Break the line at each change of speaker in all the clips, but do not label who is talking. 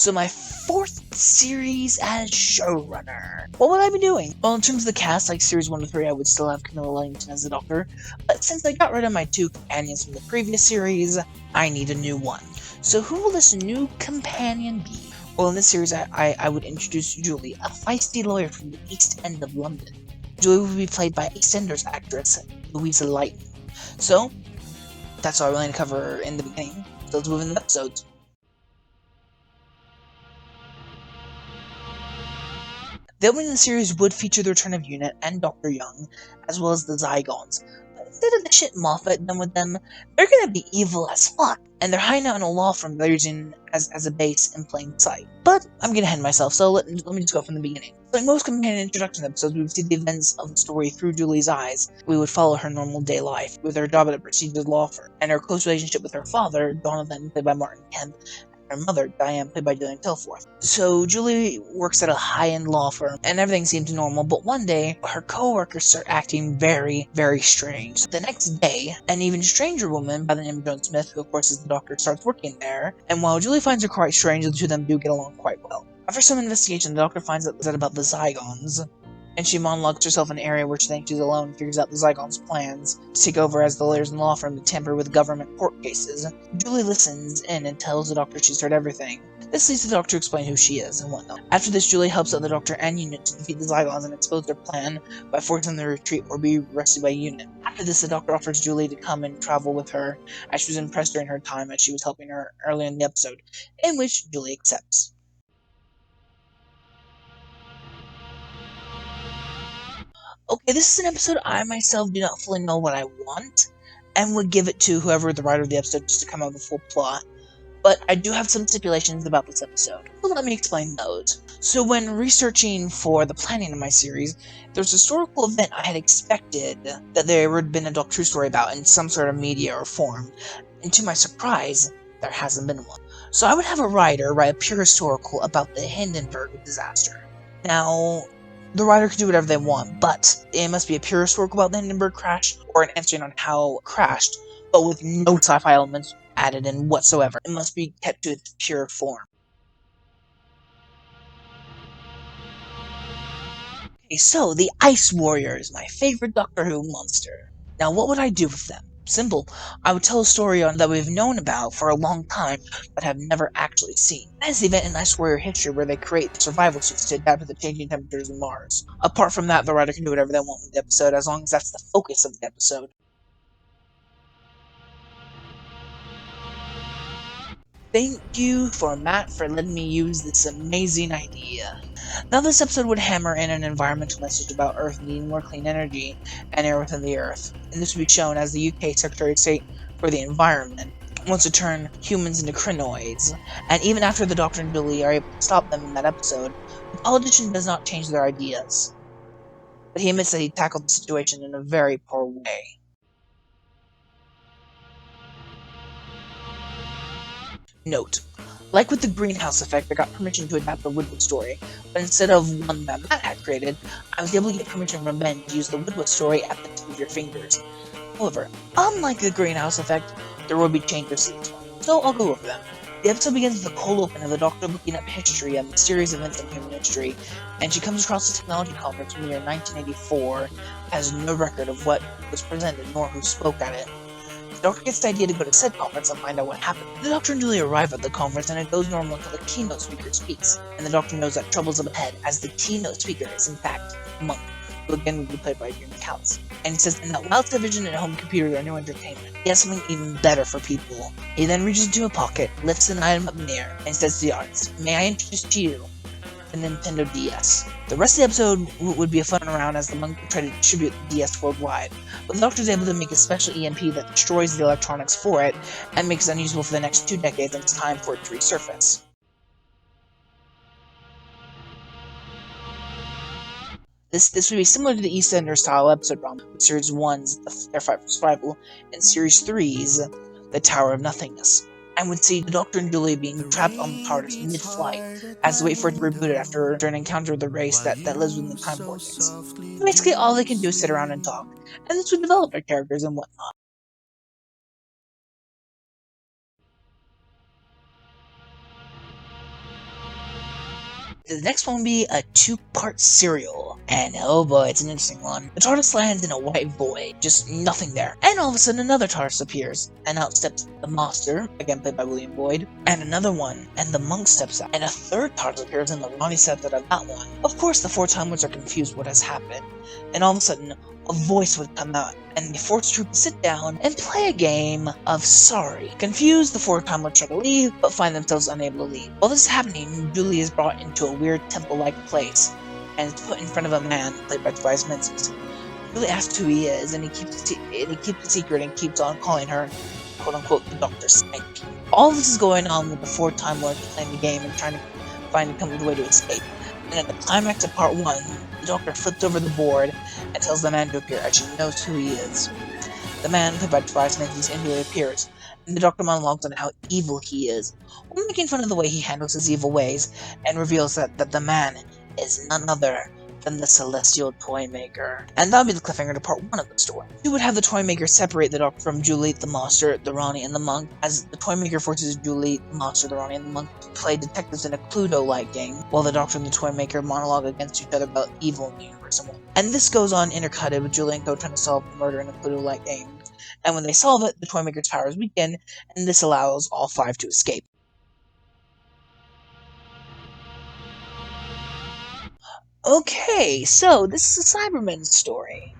So my 4th series as showrunner. What would I be doing? Well, in terms of the cast, like series 1 to 3, I would still have Camilla Langton as the Doctor, but since I got rid of my 2 companions from the previous series, I need a new one. So who will this new companion be? Well, in this series, I would introduce Julie, a feisty lawyer from the East End of London. Julie will be played by EastEnders actress Louisa Lighton. So, that's all I wanted to cover in the beginning. So let's move into the episodes. The opening of the series would feature the return of Unit and Dr. Young, as well as the Zygons. But instead of the shit Moffat done with them, they're gonna be evil as fuck, and they're hiding out in a law firm they're using as a base in plain sight. But I'm gonna ahead myself, so let me just go from the beginning. Like most companion introduction episodes, we would see the events of the story through Julie's eyes. We would follow her normal day life, with her job at a prestigious law firm, and her close relationship with her father, Donovan, played by Martin Kemp, her mother, Diane, played by Gillian Tilforth. So Julie works at a high-end law firm, and everything seems normal, but one day, her co-workers start acting very, very strange. The next day, an even stranger woman by the name of Joan Smith, who of course is the Doctor, starts working there, and while Julie finds her quite strange, the two of them do get along quite well. After some investigation, the Doctor finds out about the Zygons, and she monologues herself in an area where she thinks she's alone and figures out the Zygon's plans to take over as the lawyers in the law firm to tamper with government court cases. Julie listens in and tells the Doctor she's heard everything. This leads the Doctor to explain who she is and whatnot. After this, Julie helps out the Doctor and Unit to defeat the Zygons and expose their plan by forcing them to retreat or be arrested by Unit. After this, the Doctor offers Julie to come and travel with her, as she was impressed during her time as she was helping her earlier in the episode, in which Julie accepts. Okay, this is an episode I myself do not fully know what I want, and would give it to whoever the writer of the episode just to come up with a full plot. But I do have some stipulations about this episode, so let me explain those. So when researching for the planning of my series, there's a historical event I had expected that there would have been a true story about in some sort of media or form, and to my surprise, there hasn't been one. So I would have a writer write a pure historical about the Hindenburg disaster. Now, the writer can do whatever they want, but it must be a pure historical about the Hindenburg crash, or an answering on how it crashed, but with no sci-fi elements added in whatsoever. It must be kept to its pure form. Okay, so the Ice Warrior is my favorite Doctor Who monster. Now, what would I do with them? Simple. I would tell a story that we've known about for a long time, but have never actually seen. That is the event in Ice Warrior history where they create survival suits to adapt to the changing temperatures of Mars. Apart from that, the writer can do whatever they want with the episode, as long as that's the focus of the episode. Thank you for Matt for letting me use this amazing idea. Now this episode would hammer in an environmental message about Earth needing more clean energy and air within the Earth, and this would be shown as the UK Secretary of State for the Environment wants to turn humans into crinoids, and even after the Doctor and Julie are able to stop them in that episode, the politician does not change their ideas, but he admits that he tackled the situation in a very poor way. Note: like with the greenhouse effect, I got permission to adapt the Woodward story, but instead of one that Matt had created, I was able to get permission from Ben to use the Woodward story at the tip of your fingers. However, unlike the greenhouse effect, there will be changes to each one, so I'll go over them. The episode begins with a cold open of the Doctor looking up history and mysterious events in human history, and she comes across a technology conference from the year 1984, has no record of what was presented nor who spoke at it. The Doctor gets the idea to go to said conference and find out what happened. The Doctor and Julie arrive at the conference and it goes normal until the keynote speaker speaks, and the Doctor knows that trouble's up ahead, as the keynote speaker is in fact Monk, who again will be played by Ian McCallis. And he says that while television and home computers are new entertainment, he has something even better for people. He then reaches into a pocket, lifts an item up in the air, and says to the audience, "May I introduce to you the Nintendo DS." The rest of the episode would be a fun around as the Monk would try to distribute the DS worldwide, but the Doctor is able to make a special EMP that destroys the electronics for it and makes it unusable for the next 2 decades, and it's time for it to resurface. This would be similar to the EastEnders style episode drama, with Series 1's The Fair Fight for Survival, and Series 3's The Tower of Nothingness. And would see the Doctor and Julie being trapped on the TARDIS mid-flight as they wait for it to reboot it after an encounter with the race that lives within the time vortex. Basically, all they can do is sit around and talk, and this would develop their characters and whatnot. The next one will be a two-part serial. And oh boy, it's an interesting one. The TARDIS lands in a white void, just nothing there. And all of a sudden another TARDIS appears, and out steps the Monster, again played by William Boyd, and another one, and the Monk steps out. And a third TARDIS appears, and the Ronnie steps out of that one. Of course, the four Time Lords are confused what has happened, and all of a sudden, a voice would come out, and they force Troop to sit down and play a game of Sorry. Confused, the four Time Lords try to leave, but find themselves unable to leave. While this is happening, Julie is brought into a weird temple-like place, and is put in front of a man, played by Tobias Menzies. Julie asks who he is, and he keeps it secret and keeps on calling her, quote-unquote, the Dr. Snake. All this is going on with the four Time Lords playing the game and trying to find a way to escape. And at the climax of part 1, the Doctor flips over the board and tells the man to appear, as she knows who he is. The man, played by Tobias Menzies, immediately appears, and the Doctor monologues on how evil he is, while making fun of the way he handles his evil ways, and reveals that the man is none other than the Celestial Toymaker. And that'll be the cliffhanger to part 1 of the story. We would have the Toymaker separate the Doctor from Julie, the Monster, the Ronnie, and the Monk, as the Toymaker forces Julie, the Monster, the Ronnie, and the Monk to play detectives in a Cluedo-like game, while the Doctor and the Toymaker monologue against each other about evil in the universe. And this goes on intercutted with Julie and Co trying to solve the murder in a Cluedo-like game. And when they solve it, the Toymaker's powers weaken, and this allows all 5 to escape. Okay, so this is a Cybermen story.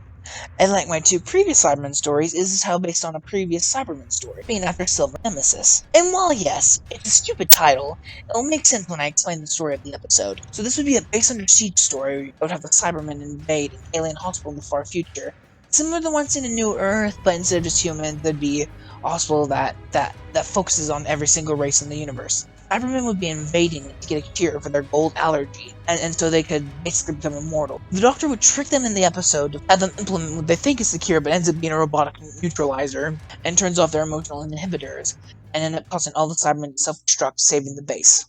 And like my 2 previous Cybermen stories, this is how based on a previous Cybermen story, being after Silver Nemesis. And while yes, it's a stupid title, it'll make sense when I explain the story of the episode. So this would be a base under siege story that would have the Cybermen invade an alien hospital in the far future. Similar to the one seen in New Earth, but instead of just humans, there'd be a hospital that focuses on every single race in the universe. Cybermen would be invading it to get a cure for their gold allergy, and so they could basically become immortal. The Doctor would trick them in the episode to have them implement what they think is the cure, but ends up being a robotic neutralizer, and turns off their emotional inhibitors, and end up causing all the Cybermen to self-destruct, saving the base.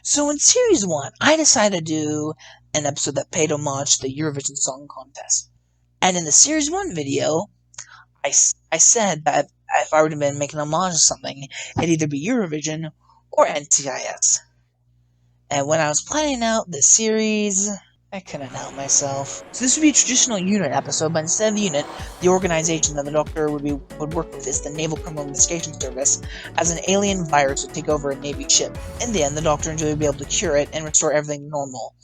So in Series 1, I decided to do an episode that paid homage to the Eurovision Song Contest. And in the Series 1 video, I said that if I would have been making homage to something, it'd either be Eurovision or NCIS. And when I was planning out this series, I couldn't help myself. So this would be a traditional unit episode, but instead of the unit, the organization that the Doctor would work with is the Naval Criminal Investigation Service, as an alien virus would take over a Navy ship. In the end, the Doctor and Julie would be able to cure it and restore everything to normal.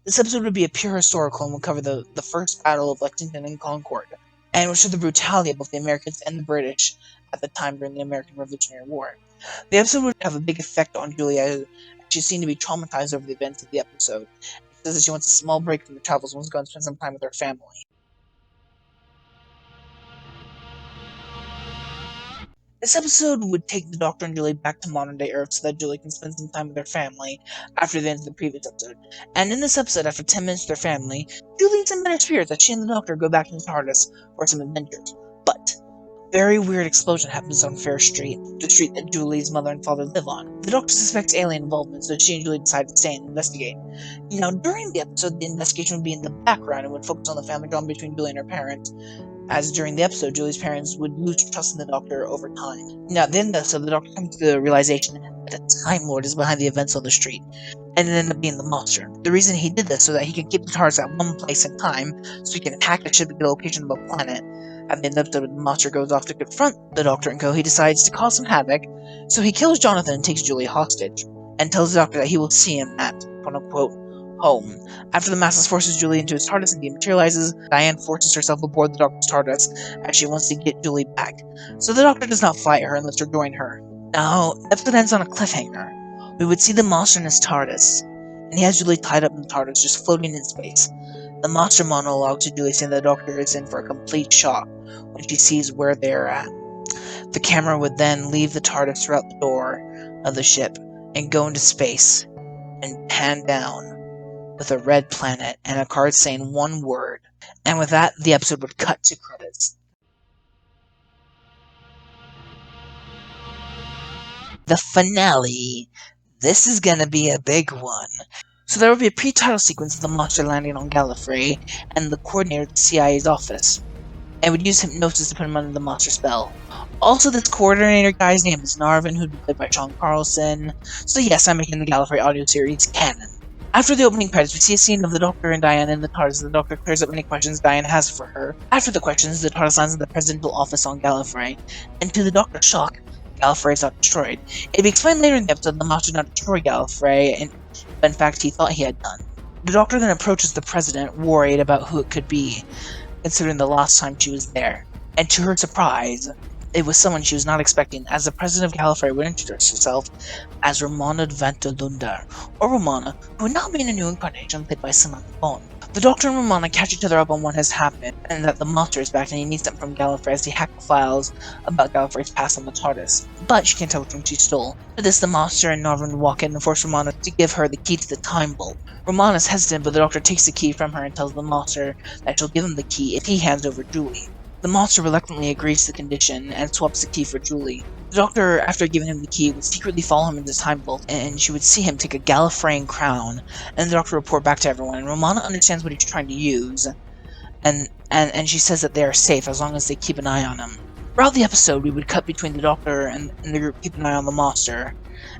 This episode would be a pure historical and would cover the first battle of Lexington and Concord, and would show the brutality of both the Americans and the British at the time during the American Revolutionary War. The episode would have a big effect on Julia, as she seemed to be traumatized over the events of the episode. She says that she wants a small break from the travels and wants to go and spend some time with her family. This episode would take the Doctor and Julie back to modern-day Earth so that Julie can spend some time with her family after the end of the previous episode. And in this episode, after 10 minutes with her family, Julie's in better spirits as she and the Doctor go back into TARDIS for some adventures. But a very weird explosion happens on Fair Street, the street that Julie's mother and father live on. The Doctor suspects alien involvement, so she and Julie decide to stay and investigate. Now, during the episode, the investigation would be in the background and would focus on the family drama between Julie and her parents, as during the episode, Julie's parents would lose trust in the Doctor over time. Now, at the end of the episode, the Doctor comes to the realization that a Time Lord is behind the events on the street, and it ended up being the Monster. The reason he did this so that he could keep the TARDIS at one place in time, so he can attack the ship to get a location of a planet. At the end of the episode, the Monster goes off to confront the Doctor and Co. He decides to cause some havoc, so he kills Jonathan and takes Julie hostage, and tells the Doctor that he will see him at, quote-unquote, home. After the Masses forces Julie into his TARDIS and dematerializes, Diane forces herself aboard the Doctor's TARDIS as she wants to get Julie back. So the Doctor does not fight her and lets her join her. Now, the episode ends on a cliffhanger. We would see the Monster in his TARDIS, and he has Julie tied up in the TARDIS, just floating in space. The Monster monologue to Julie saying the Doctor is in for a complete shock when she sees where they're at. The camera would then leave the TARDIS throughout the door of the ship and go into space and pan down with a red planet and a card saying one word. And with that, the episode would cut to credits. The finale. This is gonna be a big one. So there will be a pre-title sequence of the Monster landing on Galifrey and the coordinator of the CIA's office. and would use hypnosis to put him under the monster spell. Also, this coordinator guy's name is Narvin, who'd be played by Sean Carlson. So yes, I'm making the Galifrey audio series canon. After the opening credits, we see a scene of the Doctor and Diane in the TARDIS. The Doctor clears up any questions Diane has for her. After the questions, the TARDIS lands in the presidential office on Galifrey, and to the Doctor's shock, Galifrey is not destroyed. It'd be explained later in the episode that the monster did not destroy Galifrey, but in fact he thought he had done. The Doctor then approaches the President, worried about who it could be, considering the last time she was there. And to her surprise, it was someone she was not expecting, as the President of Galifrey would introduce herself as Romana Vantalunda, or Romana, who would now be in a new incarnation played by Samantha Bond. The Doctor and Romana catch each other up on what has happened, and that the monster is back, and he needs them from Galifrey as he hacked the files about Galifrey's past on the TARDIS. But she can't tell which one she stole. For this, the monster and Narvin walk in and force Romana to give her the key to the time vault. Romana is hesitant, but the Doctor takes the key from her and tells the monster that she'll give him the key if he hands over Julie. The monster reluctantly agrees to the condition and swaps the key for Julie. The Doctor, after giving him the key, would secretly follow him into the time vault, and she would see him take a Galifreyan crown, and the Doctor would report back to everyone, and Romana understands what he's trying to use, and she says that they are safe as long as they keep an eye on him. Throughout the episode, we would cut between the Doctor and the group keeping an eye on the monster,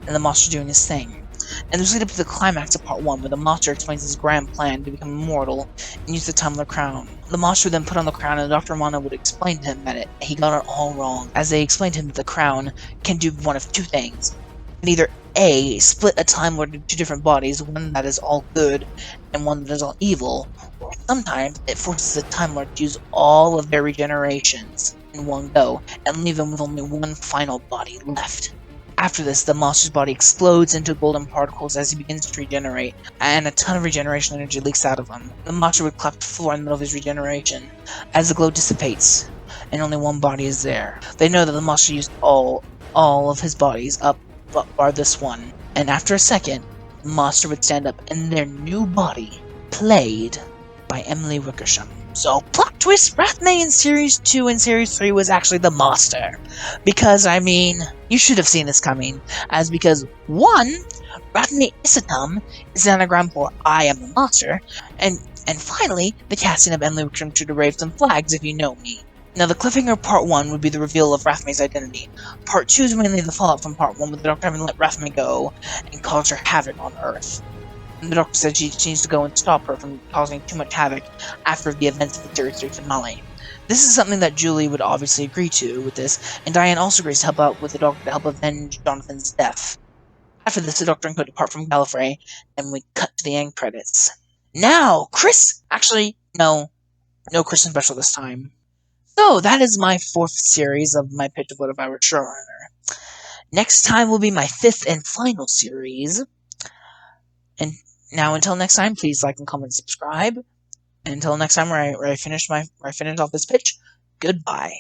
and the monster doing his thing. And this leads up to the climax of part 1, where the monster explains his grand plan to become immortal and use the Tumbler crown. The monster would then put on the crown, and Dr. Romana would explain to him that he got it all wrong, as they explained to him that the crown can do one of two things. It can either A, split a Time Lord into two different bodies, one that is all good and one that is all evil, or sometimes it forces the Time Lord to use all of their regenerations in one go, and leave them with only one final body left. After this, the monster's body explodes into golden particles as he begins to regenerate, and a ton of regeneration energy leaks out of him. The monster would collapse to the floor in the middle of his regeneration, as the glow dissipates, and only one body is there. They know that the monster used all of his bodies up, bar this one. And after a second, the monster would stand up in their new body, played by Emily Wickersham. So, plot twist, Rathme in Series 2 and Series 3 was actually the monster. Because, I mean, you should have seen this coming. Because, 1, Rathme Isatum is an anagram for I am the monster. And finally, the casting of Emily Wickersham should have raised some flags if you know me. Now, the cliffhanger of Part 1 would be the reveal of Rathme's identity. Part 2 is mainly the fallout from Part 1, with the Doctor having let Rathme go and cause her havoc on Earth. And the Doctor said she needs to go and stop her from causing too much havoc after the events of the Series 3 finale. This is something that Julie would obviously agree to with this, and Diane also agrees to help out with the Doctor to help avenge Jonathan's death. After this, the Doctor and Co depart from Galifrey, and we cut to the end credits. Now, no Christmas special this time. So, that is my 4th series of my pitch of What If I Were Showrunner. Next time will be my 5th and final series. And now, until next time, please like and comment and subscribe. And until next time, where I finish off this pitch, goodbye.